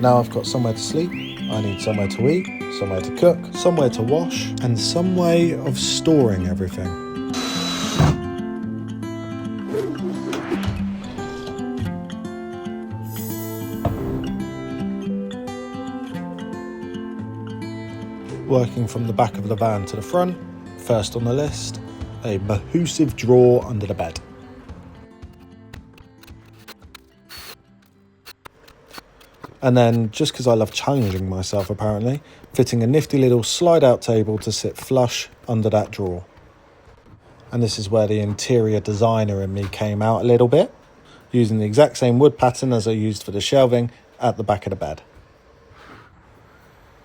Now I've got somewhere to sleep, I need somewhere to eat, somewhere to cook, somewhere to wash, and some way of storing everything. Working from the back of the van to the front, first on the list, a massive drawer under the bed. And then, just because I love challenging myself apparently, fitting a nifty little slide-out table to sit flush under that drawer. And this is where the interior designer in me came out a little bit, using the exact same wood pattern as I used for the shelving at the back of the bed.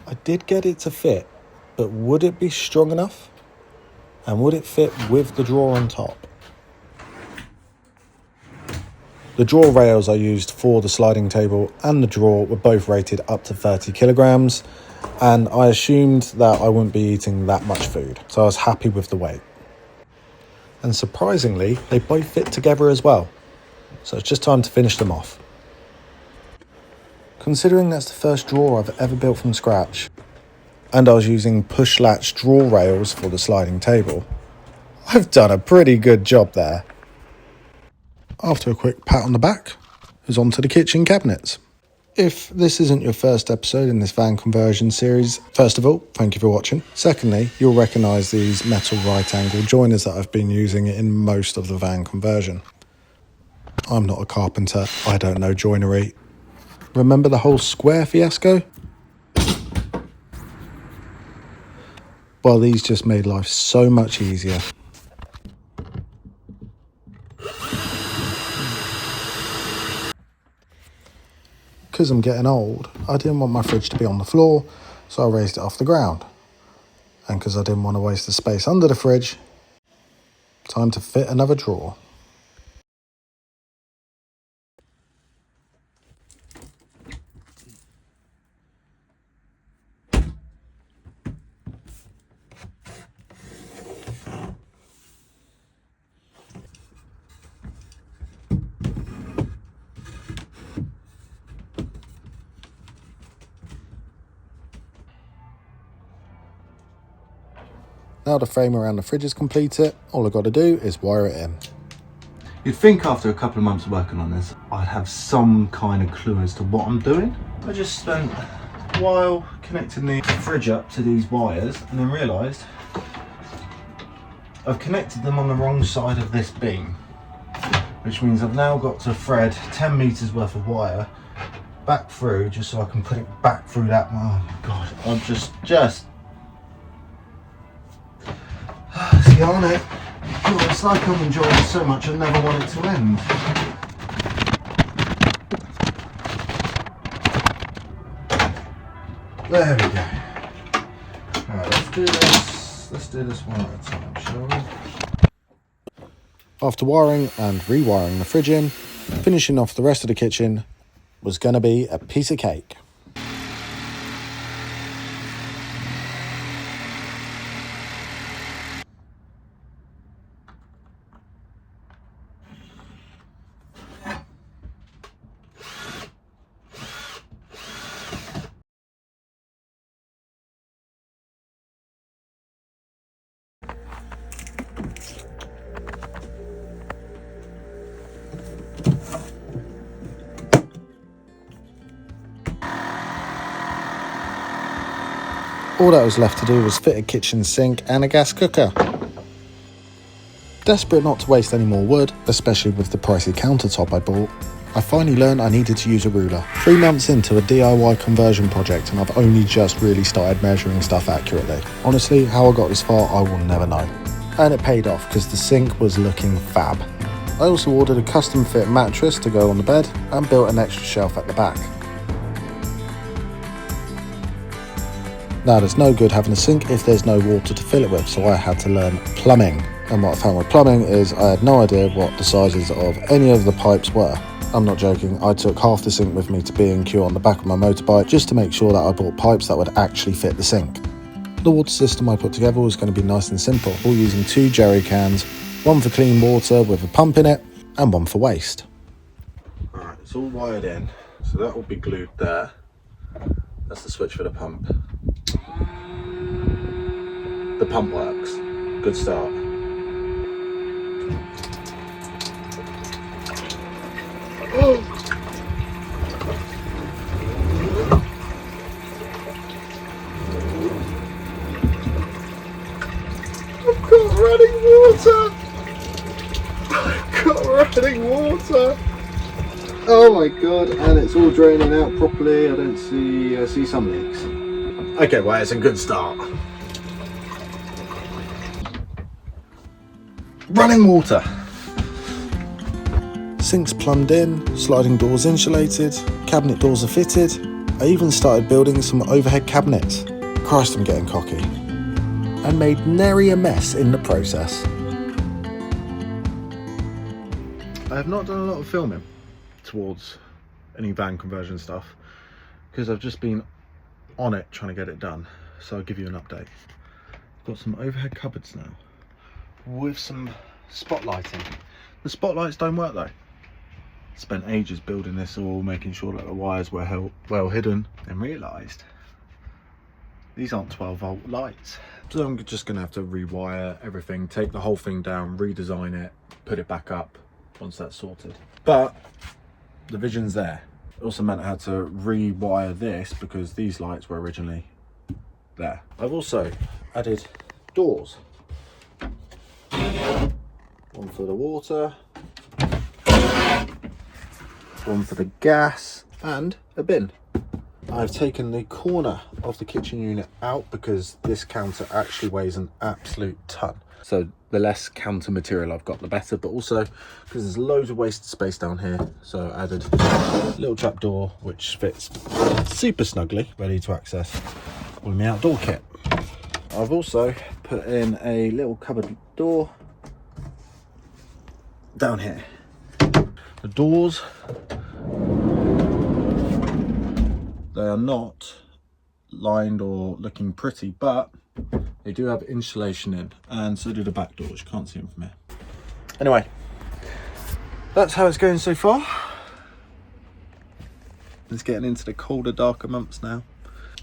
I did get it to fit, but would it be strong enough? And would it fit with the drawer on top? The drawer rails I used for the sliding table and the drawer were both rated up to 30 kilograms, and I assumed that I wouldn't be eating that much food, so I was happy with the weight. And surprisingly, they both fit together as well, so it's just time to finish them off. Considering that's the first drawer I've ever built from scratch, and I was using push latch drawer rails for the sliding table, I've done a pretty good job there. After a quick pat on the back, is on to the kitchen cabinets. If this isn't your first episode in this van conversion series, first of all, thank you for watching. Secondly, you'll recognise these metal right angle joiners that I've been using in most of the van conversion. I'm not a carpenter, I don't know joinery. Remember the whole square fiasco? Well, these just made life so much easier. Because I'm getting old, I didn't want my fridge to be on the floor, so I raised it off the ground. And because I didn't want to waste the space under the fridge, time to fit another drawer. Now the frame around the fridge is completed, all I've got to do is wire it in. You'd think after a couple of months of working on this, I'd have some kind of clue as to what I'm doing. I just spent a while connecting the fridge up to these wires and then realised I've connected them on the wrong side of this beam, which means I've now got to thread 10 metres worth of wire back through just so I can put it back through that. Oh my god, I'm just see on it. Oh, it's like I'm enjoying it so much I never want it to end. There we go. Alright, let's do this. Let's do this one at a time, shall we? After wiring and rewiring the fridge in, finishing off the rest of the kitchen was going to be a piece of cake. All that was left to do was fit a kitchen sink and a gas cooker. Desperate not to waste any more wood, especially with the pricey countertop I bought, I finally learned I needed to use a ruler. 3 months into a DIY conversion project and I've only just really started measuring stuff accurately. Honestly, how I got this far I will never know. And it paid off because the sink was looking fab. I also ordered a custom fit mattress to go on the bed and built an extra shelf at the back. Now there's no good having a sink if there's no water to fill it with, so I had to learn plumbing. And what I found with plumbing is I had no idea what the sizes of any of the pipes were. I'm not joking, I took half the sink with me to B&Q on the back of my motorbike just to make sure that I bought pipes that would actually fit the sink. The water system I put together was going to be nice and simple, all using 2 jerry cans, one for clean water with a pump in it, and one for waste. Alright, it's all wired in, so that will be glued there. That's the switch for the pump. The pump works. Good start. I've got running water! I've got running water! Oh my god, and it's all draining out properly. I see some leaks. Okay, well, it's a good start. Running water. Sinks plumbed in, sliding doors insulated, cabinet doors are fitted. I even started building some overhead cabinets. Christ, I'm getting cocky. And made nary a mess in the process. I have not done a lot of filming towards any van conversion stuff because I've just been on it trying to get it done. So I'll give you an update. Got some overhead cupboards now with some spotlighting. The spotlights don't work though. Spent ages building this all, making sure that the wires were well hidden, and realised these aren't 12-volt lights. So I'm just gonna have to rewire everything, take the whole thing down, redesign it, put it back up once that's sorted. But the vision's there. It also meant I had to rewire this because these lights were originally there. I've also added doors. One for the water, one for the gas, and a bin. I've taken the corner of the kitchen unit out because this counter actually weighs an absolute ton. So the less counter material I've got, the better, but also because there's loads of wasted space down here. So I added a little trap door, which fits super snugly, ready to access all my outdoor kit. I've also put in a little cupboard door down here. The doors, they are not lined or looking pretty, but they do have insulation in, and so do the back doors. You can't see them from here. Anyway, that's how it's going so far. It's getting into the colder, darker months now,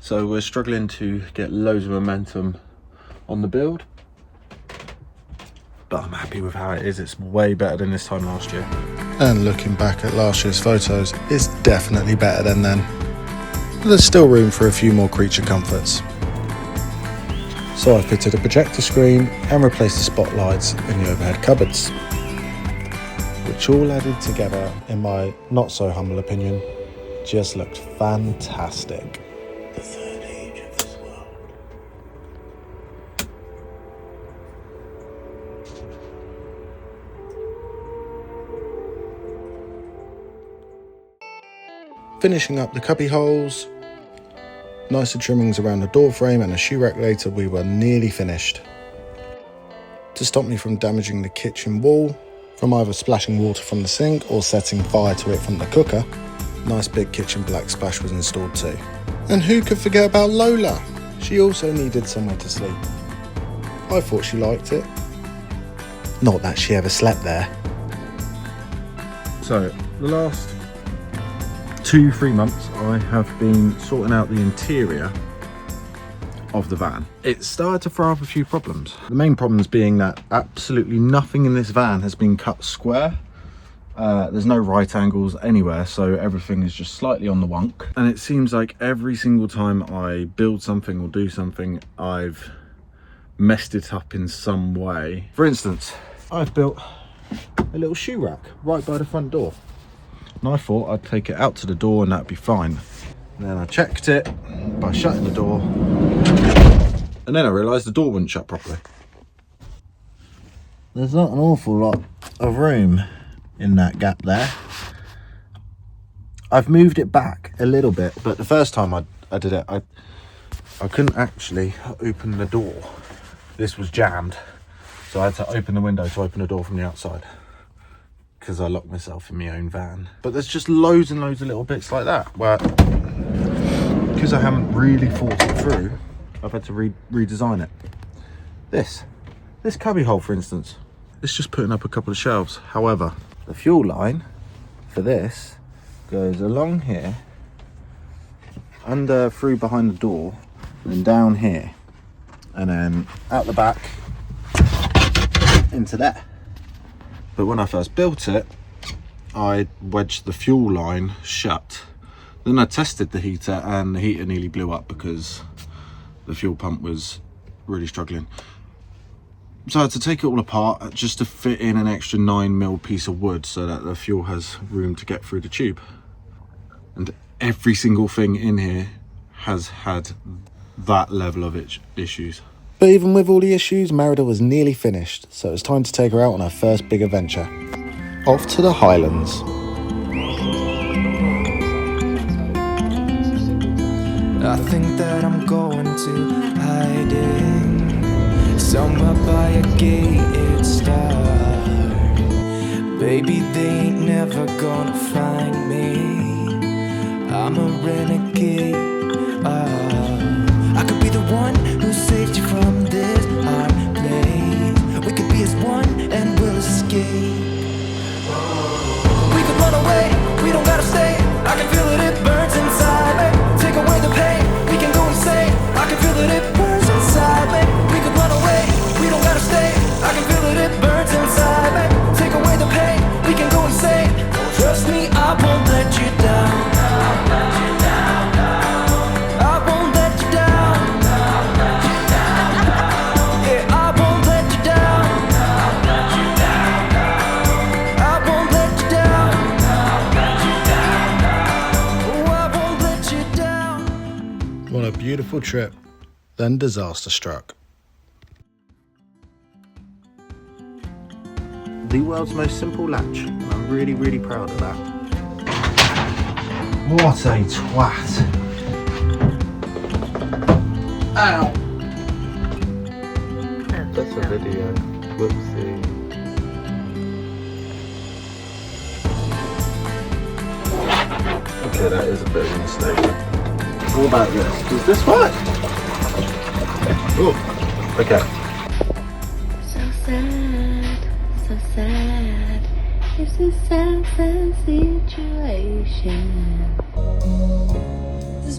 so we're struggling to get loads of momentum on the build, but I'm happy with how it is. It's way better than this time last year. And looking back at last year's photos, it's definitely better than then. But there's still room for a few more creature comforts. So I fitted a projector screen and replaced the spotlights in the overhead cupboards, which all added together, in my not so humble opinion, just looked fantastic. The third age of this world. Finishing up the cubby holes, nicer trimmings around the door frame, and a shoe rack later, we were nearly finished. To stop me from damaging the kitchen wall from either splashing water from the sink or setting fire to it from the cooker, nice big kitchen black splash was installed too. And who could forget about Lola? She also needed somewhere to sleep. I thought she liked it. Not that she ever slept there. So the last 2-3 months I have been sorting out the interior of the van. It started to throw up a few problems. The main problems being that absolutely nothing in this van has been cut square. There's no right angles anywhere, so everything is just slightly on the wonk. And it seems like every single time I build something or do something, I've messed it up in some way. For instance, I've built a little shoe rack right by the front door. And I thought I'd take it out to the door and that'd be fine. And then I checked it by shutting the door, and then I realised the door wouldn't shut properly. There's not an awful lot of room in that gap there. I've moved it back a little bit, but the first time I did it, I couldn't actually open the door. This was jammed, so I had to open the window to open the door from the outside, because I locked myself in my own van. But there's just loads and loads of little bits like that where, because I haven't really thought it through, I've had to redesign it. This cubby hole, for instance, it's just putting up a couple of shelves. However, the fuel line for this goes along here under through behind the door, then down here, and then out the back into there. But when I first built it, I wedged the fuel line shut. Then I tested the heater, and the heater nearly blew up because the fuel pump was really struggling. So I had to take it all apart just to fit in an extra 9mm piece of wood so that the fuel has room to get through the tube. And every single thing in here has had that level of issues. But even with all the issues, Merida was nearly finished, so it was time to take her out on her first big adventure. Off to the Highlands. I think that I'm going to hiding somewhere by a gated star. Baby, they ain't never gonna find me. I'm a renegade. I could be the one who saved you from this hard place. We could be as one and we'll escape. We could run away, we don't gotta stay. I can feel it, it burns inside me. Take away the pain, we can go insane. I can feel it, it burns inside me. We could run away, we don't gotta stay. I can feel it, it burns inside me. Take away the pain, we can go insane. Trust me, I won't let you down. I won't let you down. Yeah, I won't let you down. I won't let you down. Oh, I won't let you down. What a beautiful trip. Then disaster struck. The world's most simple latch, and I'm really, really proud of that. What a twat. Ow! That's a video. Whoopsie. Okay, that is a bit of a mistake. What about this? Does this work? Oh, okay. So sad, so sad. It's a sad, sad situation. There's